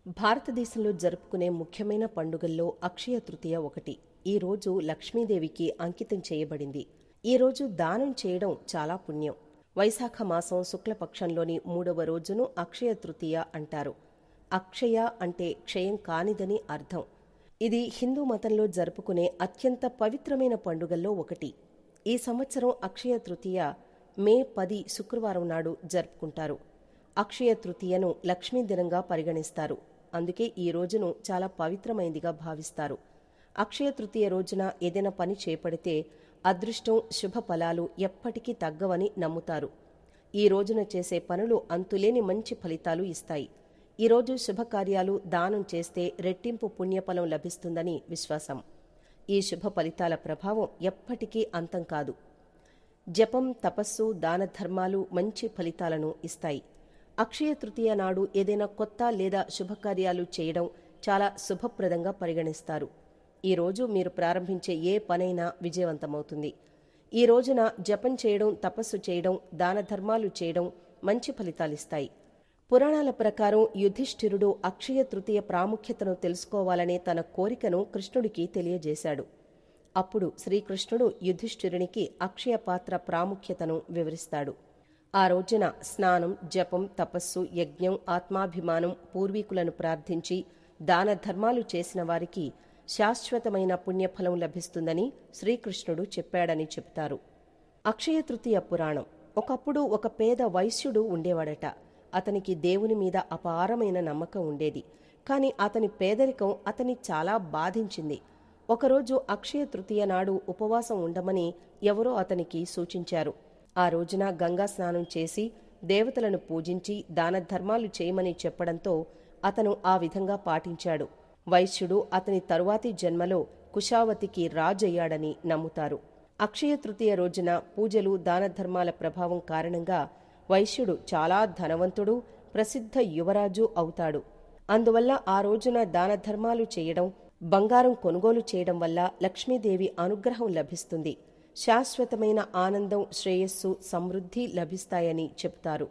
భారతదేశంలో జరుపుకునే ముఖ్యమైన పండుగల్లో అక్షయ తృతీయ ఒకటి. ఈ రోజు లక్ష్మీదేవికి అంకితం చేయబడింది. ఈ రోజు దానం చేయడం చాలా పుణ్యం. వైశాఖ మాసం శుక్లపక్షంలోని 3వ రోజును అక్షయ తృతీయ అంటారు. అక్షయ అంటే క్షయం కానిదని అర్థం. ఇది హిందూ మతంలో జరుపుకునే అత్యంత పవిత్రమైన పండుగల్లో ఒకటి. ఈ సంవత్సరం అక్షయ తృతీయ మే 10 శుక్రవారం నాడు జరుపుకుంటారు. అక్షయ తృతీయను లక్ష్మీ దినంగా పరిగణిస్తారు. అందుకే ఈ రోజును చాలా పవిత్రమైందిగా భావిస్తారు. అక్షయ తృతీయ రోజున ఏదైనా పని చేపడితే అదృష్టం, శుభ ఫలాలు ఎప్పటికీ తగ్గవని నమ్ముతారు. ఈ రోజున చేసే పనులు అంతులేని మంచి ఫలితాలు ఇస్తాయి. ఈరోజు శుభకార్యాలు దానం చేస్తే రెట్టింపు పుణ్యఫలం లభిస్తుందని విశ్వాసం. ఈ శుభ ఫలితాల ప్రభావం ఎప్పటికీ అంతం కాదు. జపం, తపస్సు, దాన ధర్మాలు మంచి ఫలితాలను ఇస్తాయి. అక్షయ తృతీయ నాడు ఏదైనా కొత్త లేదా శుభకార్యాలు చేయడం చాలా శుభప్రదంగా పరిగణిస్తారు. ఈ రోజు మీరు ప్రారంభించే ఏ పనైనా విజయవంతమవుతుంది. ఈ రోజున జపం చేయడం, తపస్సు చేయడం, దాన ధర్మాలు చేయడం మంచి ఫలితాలిస్తాయి. పురాణాల ప్రకారం యుధిష్ఠిరుడు అక్షయ తృతీయ ప్రాముఖ్యతను తెలుసుకోవాలనే తన కోరికను కృష్ణుడికి తెలియజేశాడు. అప్పుడు శ్రీకృష్ణుడు యుధిష్ఠిరునికి అక్షయ పాత్ర ప్రాముఖ్యతను వివరిస్తాడు. ఆ రోజున స్నానం, జపం, తపస్సు, యజ్ఞం, ఆత్మాభిమానం, పూర్వీకులను ప్రార్థించి దాన ధర్మాలు చేసిన వారికి శాశ్వతమైన పుణ్యఫలం లభిస్తుందని శ్రీకృష్ణుడు చెప్పాడని చెప్తారు. అక్షయ తృతీయ పురాణం. ఒకప్పుడు ఒక పేద వైశ్యుడు ఉండేవాడట. అతనికి దేవుని మీద అపారమైన నమ్మకం ఉండేది. కాని అతని పేదరికం అతన్ని చాలా బాధించింది. ఒకరోజు అక్షయ తృతీయ నాడు ఉపవాసం ఉండమని ఎవరో అతనికి సూచించారు. ఆ రోజున గంగా స్నానం చేసి దేవతలను పూజించి దాన ధర్మాలు చేయమని చెప్పడంతో అతను ఆ విధంగా పాటించాడు. వైశ్యుడు అతని తరువాతి జన్మలో కుశావతికి రాజయ్యాడని నమ్ముతారు. అక్షయ తృతీయ రోజున పూజలు, దాన ధర్మాల ప్రభావం కారణంగా వైశ్యుడు చాలా ధనవంతుడు, ప్రసిద్ధ యువరాజు అవుతాడు. అందువల్ల ఆ రోజున దాన ధర్మాలు చేయడం, బంగారం కొనుగోలు చేయడం వల్ల లక్ష్మీదేవి అనుగ్రహం లభిస్తుంది. శాశ్వతమైన ఆనందం, శ్రేయస్సు, సమృద్ధి లభిస్తాయని చెబుతారు.